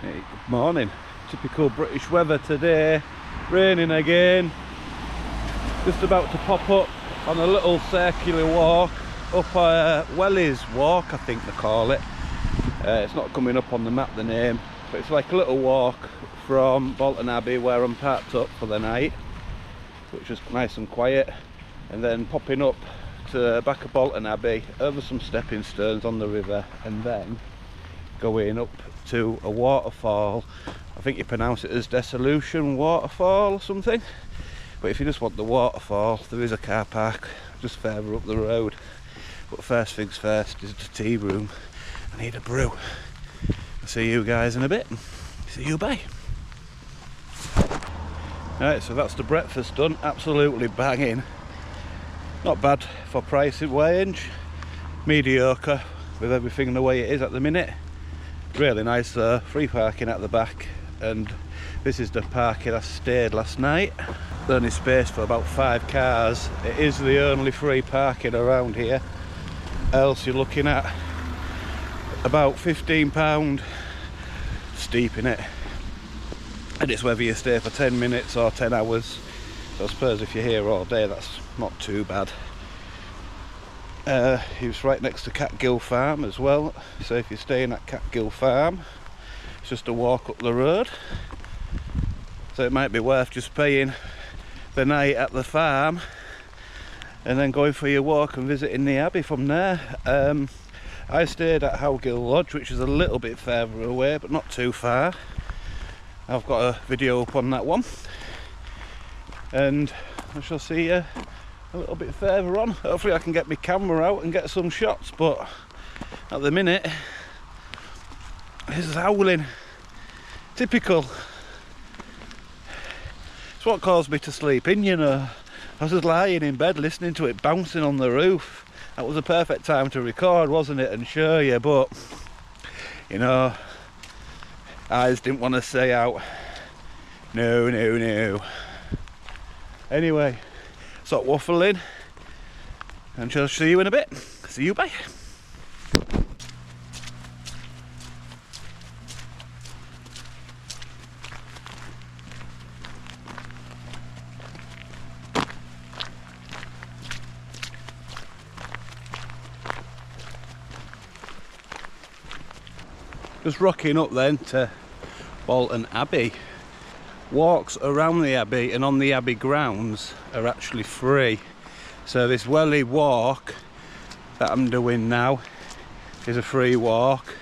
Hey, good morning. Typical British weather today. Raining again. Just about to pop up on a little circular walk up Welly's Walk, I think they call it. It's not coming up on the map, the name, but it's like a little walk from Bolton Abbey where I'm parked up for the night, which is nice and quiet, and then popping up to the back of Bolton Abbey over some stepping stones on the river, and then going up to a waterfall. I think you pronounce it as Dissolution Waterfall or something, but if you just want the waterfall, there is a car park just further up the road. But first things first is the tea room. I need a brew. I'll see you guys in a bit. See you, bye. Right, so that's the breakfast done. Absolutely banging. Not bad for price of wage. Mediocre with everything the way it is at the minute. Really nice though. Free parking at the back, and this is the parking I stayed last night. There's only space for about 5 cars. It is the only free parking around here. Else you're looking at about £15 steep in it, and it's whether you stay for 10 minutes or 10 hours. So I suppose if you're here all day, that's not too bad. He was right next to Catgill Farm as well, so if you're staying at Catgill Farm, it's just a walk up the road, so it might be worth just paying the night at the farm and then going for your walk and visiting the Abbey from there. I stayed at Howgill Lodge, which is a little bit further away but not too far. I've got a video up on that one, and I shall see you a little bit further on. Hopefully I can get my camera out and get some shots, but at the minute this is howling. Typical. It's what caused me to sleep in, you know. I was just lying in bed listening to it bouncing on the roof. That was a perfect time to record, wasn't it, and show you, but you know, eyes didn't want to say out. No. Anyway, stop waffling, and shall see you in a bit. See you, bye. Just rocking up then to Bolton Abbey. Walks around the Abbey and on the Abbey grounds are actually free. So this Welly walk that I'm doing now is a free walk.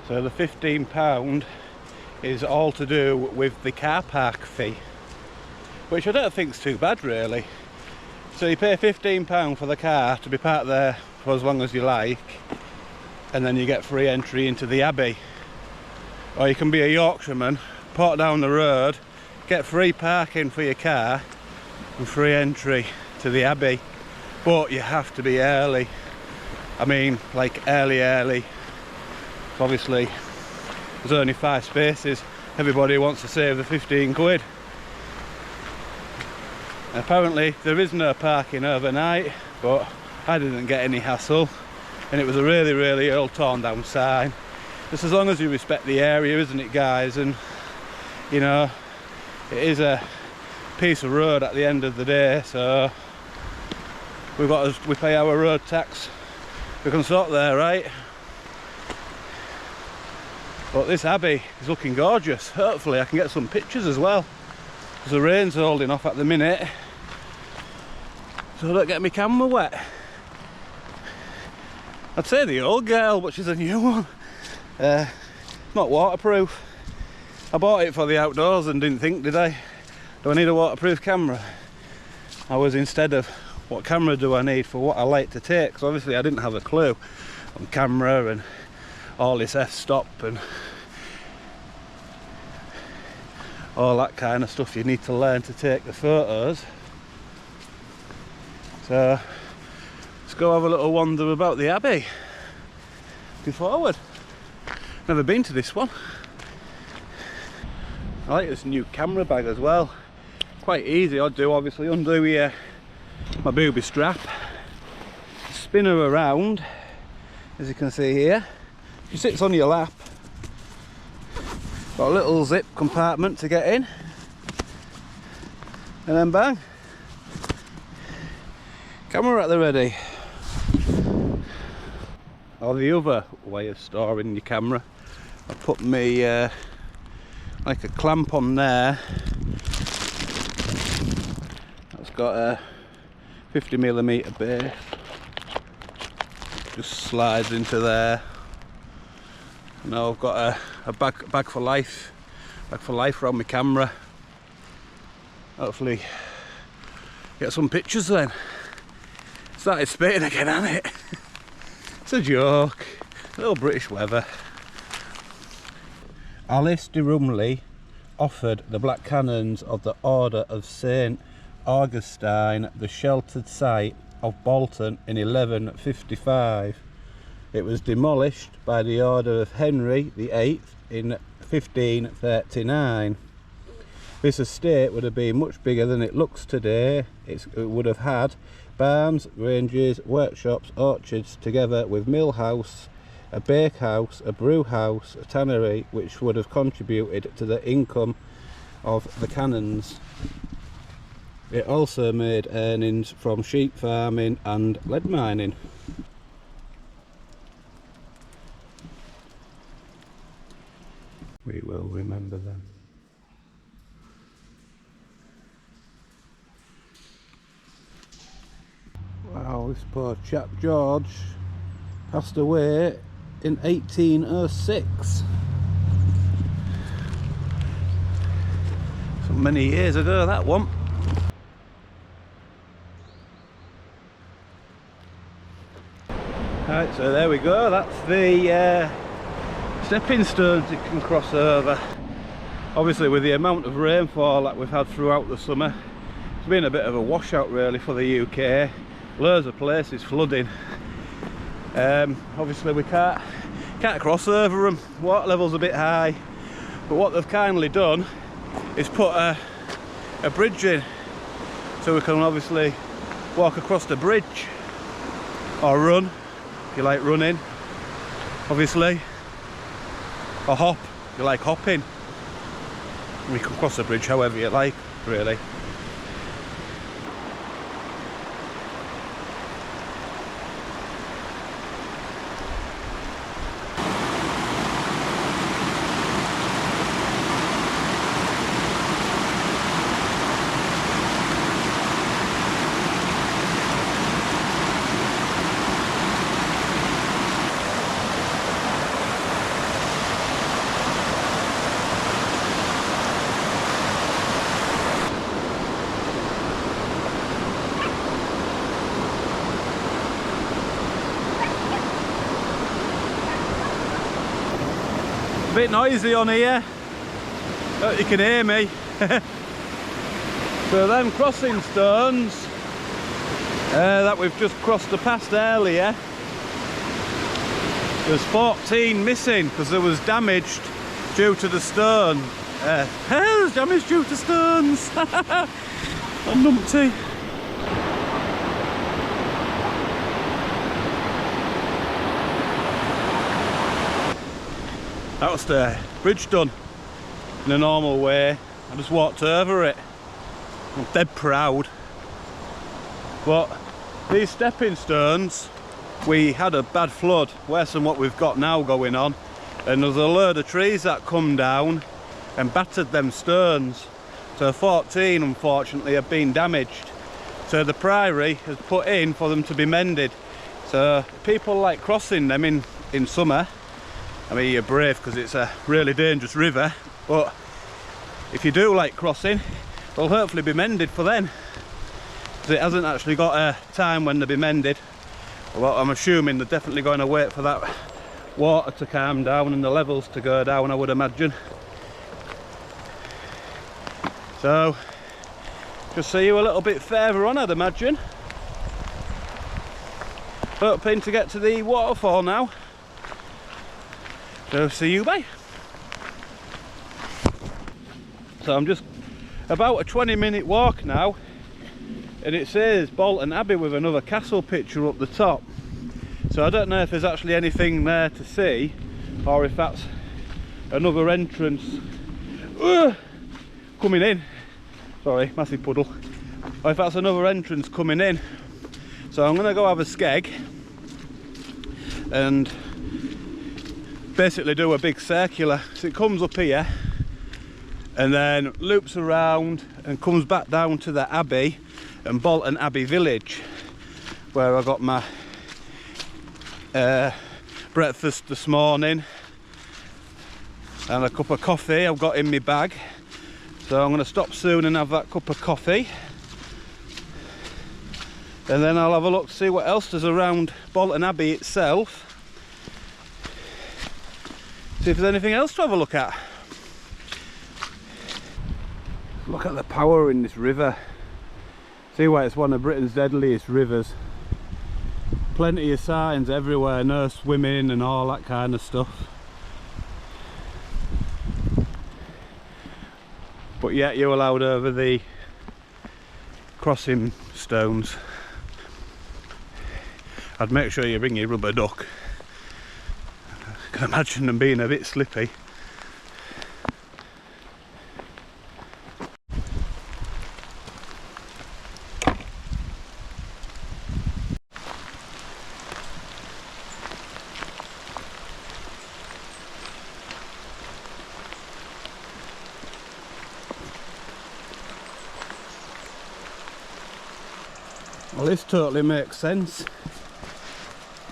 So the £15 is all to do with the car park fee, which I don't think is too bad really. So you pay £15 for the car to be parked there for as long as you like, and then you get free entry into the Abbey. Or you can be a Yorkshireman, park down the road, get free parking for your car and free entry to the Abbey. But you have to be early. I mean, like early. Obviously there's only 5 spaces. Everybody wants to save the 15 quid. And apparently there is no parking overnight, but I didn't get any hassle, and it was a really old torn down sign. Just as long as you respect the area, isn't it guys? And you know, it is a piece of road at the end of the day, so we pay our road tax, we can stop there, right? But this Abbey is looking gorgeous. Hopefully I can get some pictures as well, because the rain's holding off at the minute, so I don't get my camera wet. I'd say the old girl, but she's a new one. Not waterproof. I bought it for the outdoors and didn't think, did I? Do I need a waterproof camera? I was instead of, what camera do I need for what I like to take? Because obviously I didn't have a clue on camera and all this f-stop and all that kind of stuff you need to learn to take the photos. So let's go have a little wander about the Abbey. Looking forward. Never been to this one. I like this new camera bag as well. Quite easy. I'd do obviously undo my booby strap, spin her around, as you can see here. She sits on your lap, Got a little zip compartment to get in, and then bang, camera at the ready. Or the other way of storing your camera, I put me like a clamp on there. That's got a 50mm base, just slides into there. Now I've got a bag for life around my camera. Hopefully get some pictures then. Started spitting again, hasn't it? It's a joke. Little British weather. Alice de Rumley offered the Black Canons of the Order of St. Augustine the sheltered site of Bolton in 1155. It was demolished by the order of Henry VIII in 1539. This estate would have been much bigger than it looks today. It would have had barns, granges, workshops, orchards, together with mill house, a bakehouse, a brew house, a tannery, which would have contributed to the income of the canons. It also made earnings from sheep farming and lead mining. We will remember them. Wow, this poor chap George passed away in 1806. So many years ago, that one. Right, so there we go, that's the stepping stones you can cross over. Obviously with the amount of rainfall that we've had throughout the summer, it's been a bit of a washout really for the UK. Loads of places flooding. Obviously we can't cross over them, water level's a bit high, but what they've kindly done is put a bridge in, so we can obviously walk across the bridge, or run if you like running, obviously, or hop if you like hopping. We can cross the bridge however you like, really. A bit noisy on here, hope you can hear me. So them crossing stones that we've just crossed the past earlier, there's 14 missing because there was damage due to the stone. There's damage due to stones. I'm numpty. That was the bridge done in a normal way. I just walked over it. I'm dead proud. But these stepping stones, we had a bad flood, worse than what we've got now going on. And there's a load of trees that come down and battered them stones. So 14 unfortunately have been damaged. So the Priory has put in for them to be mended. So people like crossing them in summer. I mean, you're brave because it's a really dangerous river, but if you do like crossing, they'll hopefully be mended for then, because it hasn't actually got a time when they'll be mended. Well, I'm assuming they're definitely going to wait for that water to calm down and the levels to go down, I would imagine. So just see you a little bit further on, I'd imagine. Hoping to get to the waterfall now. So see you, bye. So I'm just about a 20-minute walk now, and it says Bolton Abbey with another castle picture up the top. So I don't know if there's actually anything there to see, or if that's another entrance coming in. Sorry, massive puddle. Or if that's another entrance coming in. So I'm going to go have a skeg and basically do a big circular. So it comes up here and then loops around and comes back down to the Abbey and Bolton Abbey village, where I got my breakfast this morning and a cup of coffee I've got in my bag. So I'm going to stop soon and have that cup of coffee, and then I'll have a look to see what else there's around Bolton Abbey itself, see if there's anything else to have a look at. Look at the power in this river. See why it's one of Britain's deadliest rivers. Plenty of signs everywhere, no swimming and all that kind of stuff. But yet you're allowed over the crossing stones. I'd make sure you bring your rubber duck. I can imagine them being a bit slippy. Well, this totally makes sense.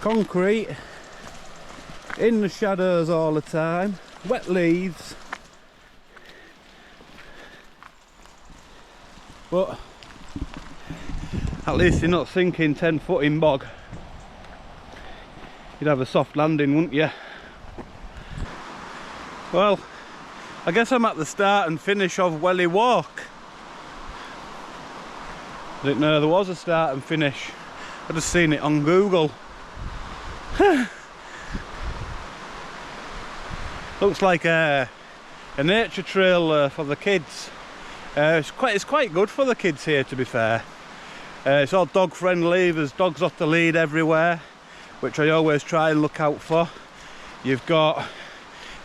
Concrete, in the shadows all the time, wet leaves. But at least you're not sinking 10 foot in bog. You'd have a soft landing, wouldn't you? Well, I guess I'm at the start and finish of Welly Walk. I didn't know there was a start and finish. I just seen it on Google. Looks like a nature trail for the kids. It's quite good for the kids here, to be fair. It's all dog friendly. There's dogs off the lead everywhere, which I always try and look out for. You've got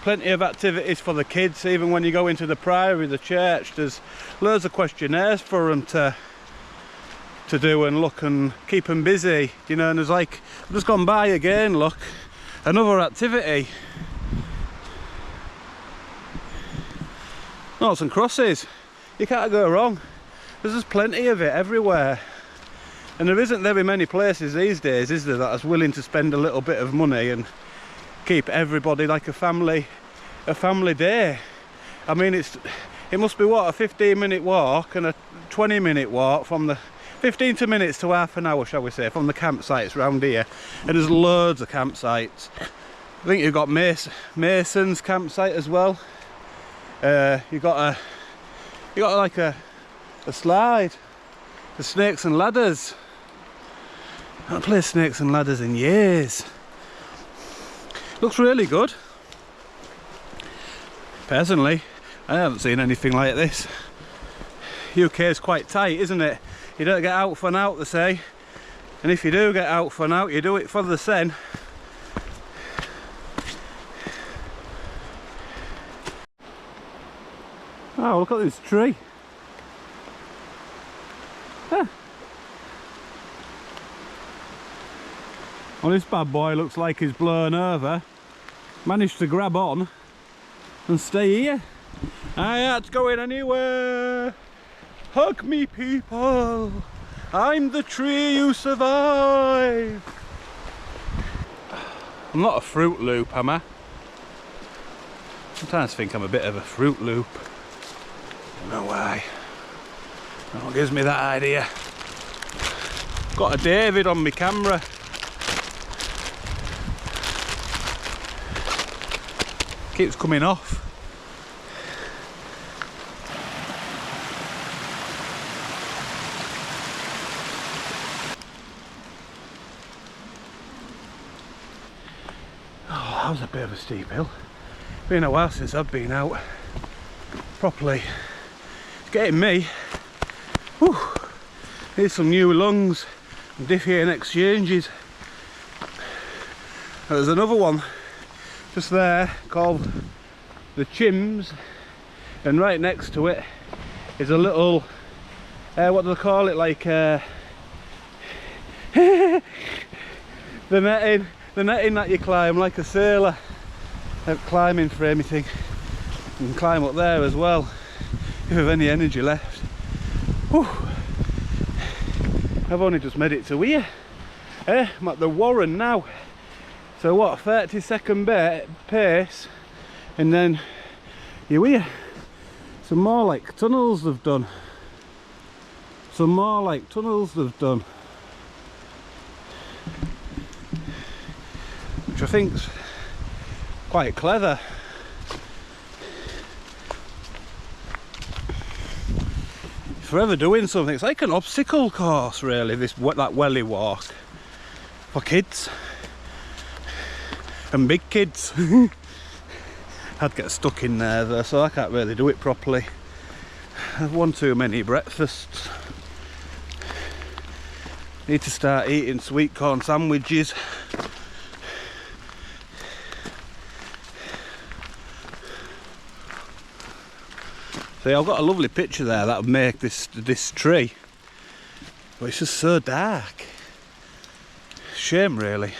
plenty of activities for the kids. Even when you go into the Priory, the church, there's loads of questionnaires for them to do and look and keep them busy, you know. And there's like, I've just gone by again, look, another activity. Noughts and crosses, you can't go wrong. There's just plenty of it everywhere, and there isn't very many places these days, is there, that's willing to spend a little bit of money and keep everybody like a family day. I mean, it must be what, a 15-minute walk and a 20-minute walk from the 15 minutes to half an hour, shall we say, from the campsites around here. And there's loads of campsites. I think you've got Mason's campsite as well. You've got like a slide, the snakes and ladders. I haven't played snakes and ladders in years. Looks really good. Personally, I haven't seen anything like this. UK is quite tight, isn't it? You don't get out for out, they say, and if you do get out for out, you do it for the sen. Oh, look at this tree. Ah. Well, this bad boy looks like he's blown over. Managed to grab on and stay here. I ain't going anywhere. Hug me, people. I'm the tree you survive. I'm not a Fruit Loop, am I? Sometimes think I'm a bit of a Fruit Loop. I don't know why. That what gives me that idea. Got a David on my camera. Keeps coming off. That was a bit of a steep hill. Been a while since I've been out properly. It's getting me. Whew. Here's some new lungs and different exchanges. There's another one just there called the chims, and right next to it is a little, what do they call it, like the netting that you climb like a sailor, climbing framey thing. You can climb up there as well if you have any energy left. Whew. I've only just made it to here. I'm at the Warren now. So what, 30-second pace, and then you're here. Some more like tunnels they've done. Some more like tunnels they've done. Which I think's quite clever. Forever doing something. It's like an obstacle course really, that welly walk. For kids. And big kids. I'd get stuck in there though, so I can't really do it properly. I've one too many breakfasts. Need to start eating sweet corn sandwiches. See, I've got a lovely picture there that would make this tree, but it's just so dark. Shame really.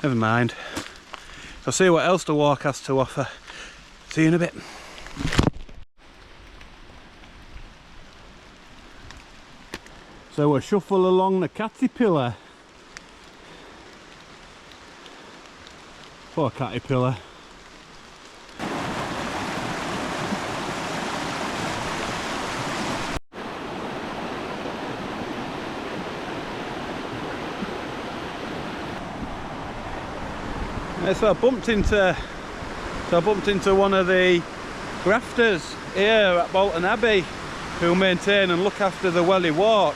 Never mind. I'll see what else the walk has to offer. See you in a bit. So we'll shuffle along the caterpillar. Poor caterpillar. So I bumped into one of the grafters here at Bolton Abbey who maintain and look after the welly walk.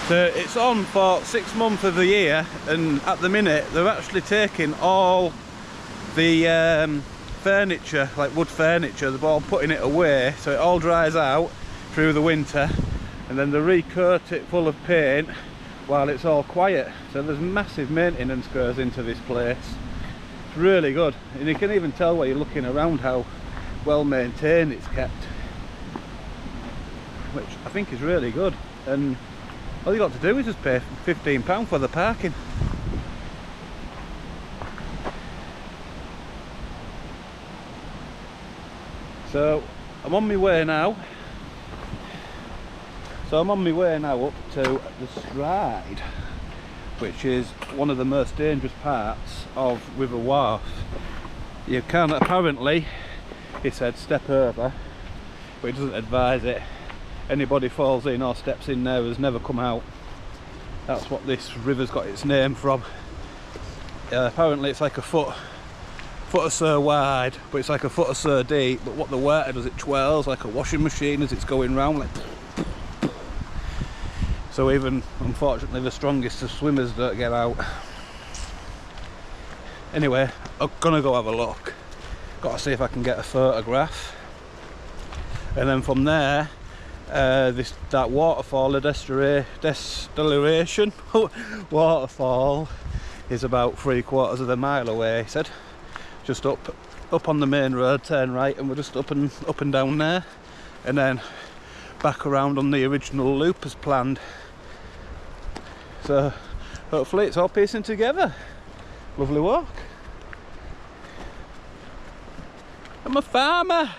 So it's on for 6 months of the year, and at the minute they're actually taking all the furniture, like wood furniture, they're all putting it away so it all dries out through the winter, and then they recoat it full of paint while it's all quiet. So there's massive maintenance goes into this place. It's really good, and you can even tell while you're looking around how well maintained it's kept, which I think is really good. And all you got to do is just pay £15 for the parking. So I'm on my way now. So I'm on my way now up to the Strid, which is one of the most dangerous parts of River Wharf. You can apparently, he said, step over, but he doesn't advise it. Anybody falls in or steps in there has never come out. That's what this river's got its name from. Apparently it's like a foot or so wide, but it's like a foot or so deep, but what the water does, it twirls like a washing machine as it's going round, like. So even, unfortunately, the strongest of swimmers don't get out. Anyway, I'm gonna go have a look. Got to see if I can get a photograph. And then from there, that waterfall, the Distillation waterfall, is about 3/4 of a mile away, he said. Just up on the main road, turn right, and we're just up and down there. And then back around on the original loop as planned. So hopefully it's all piecing together. Lovely walk. I'm a farmer.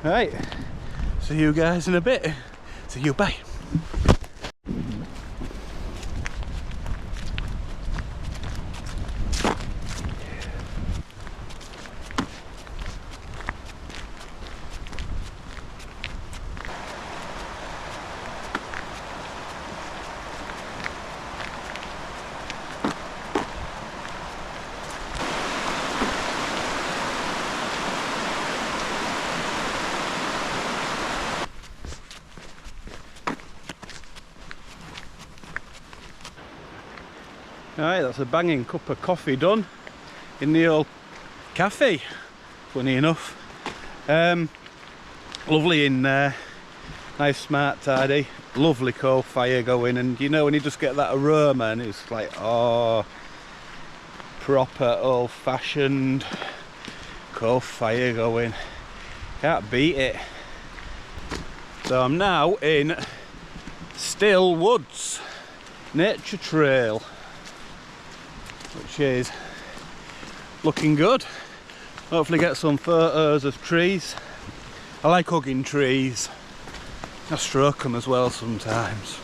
Right, see you guys in a bit. See you, bye. Alright, that's a banging cup of coffee done in the old cafe, funny enough. Lovely in there, nice, smart, tidy. lovely coal fire going, and you know when you just get that aroma and it's like, oh, proper old-fashioned coal fire going. Can't beat it. So I'm now in Still Woods Nature Trail, which is looking good. Hopefully get some photos of trees. I like hugging trees. I stroke them as well sometimes.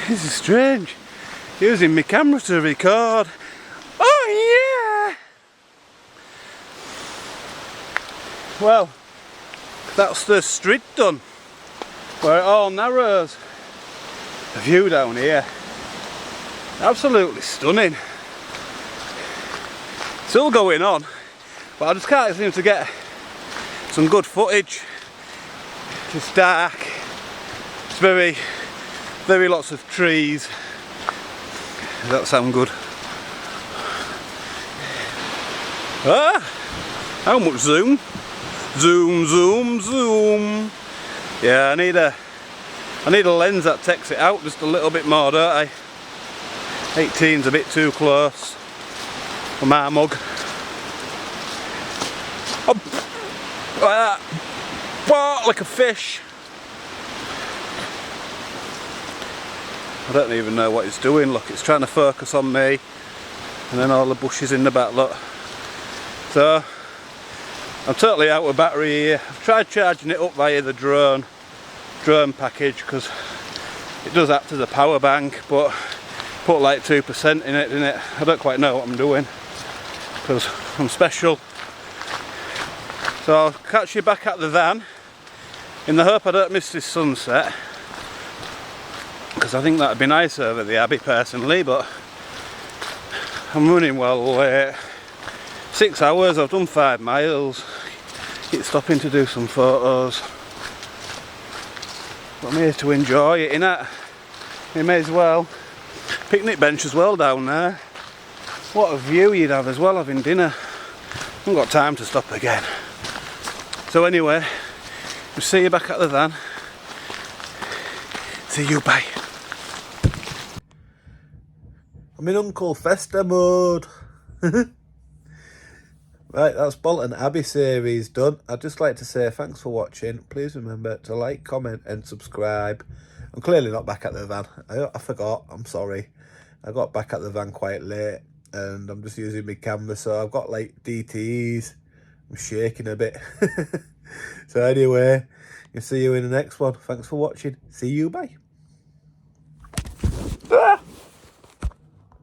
This is strange, using my camera to record. Oh yeah! Well, that's the Strid done, where it all narrows. The view down here, absolutely stunning. Still going on, but I just can't seem to get some good footage. It's dark, it's very lots of trees. Does that sound good? Ah! How much zoom? Zoom, zoom, zoom. Yeah, I need a lens that takes it out just a little bit more, don't I? 18's a bit too close for my mug. Oh, like that. Oh, like a fish. I don't even know what it's doing. Look, it's trying to focus on me, and then all the bushes in the back, look. So I'm totally out of battery here. I've tried charging it up via the drone package, because it does act as a power bank, but put like 2% in it. I don't quite know what I'm doing, because I'm special. So I'll catch you back at the van, in the hope I don't miss this sunset, because I think that'd be nice over the Abbey personally, but I'm running well late. 6 hours, I've done 5 miles. Keep stopping to do some photos. But I'm here to enjoy it, innit? You may as well. Picnic bench as well down there. What a view you'd have as well having dinner. Haven't got time to stop again. So anyway, we'll see you back at the van. See you, bye. I'm in Uncle Fester mode. Right, that's Bolton Abbey series done. I'd just like to say thanks for watching. Please remember to like, comment and subscribe. I'm clearly not back at the van. I forgot, I'm sorry. I got back at the van quite late and I'm just using my camera, so I've got like DTEs. I'm shaking a bit. So anyway, I'll see you in the next one. Thanks for watching. See you, bye.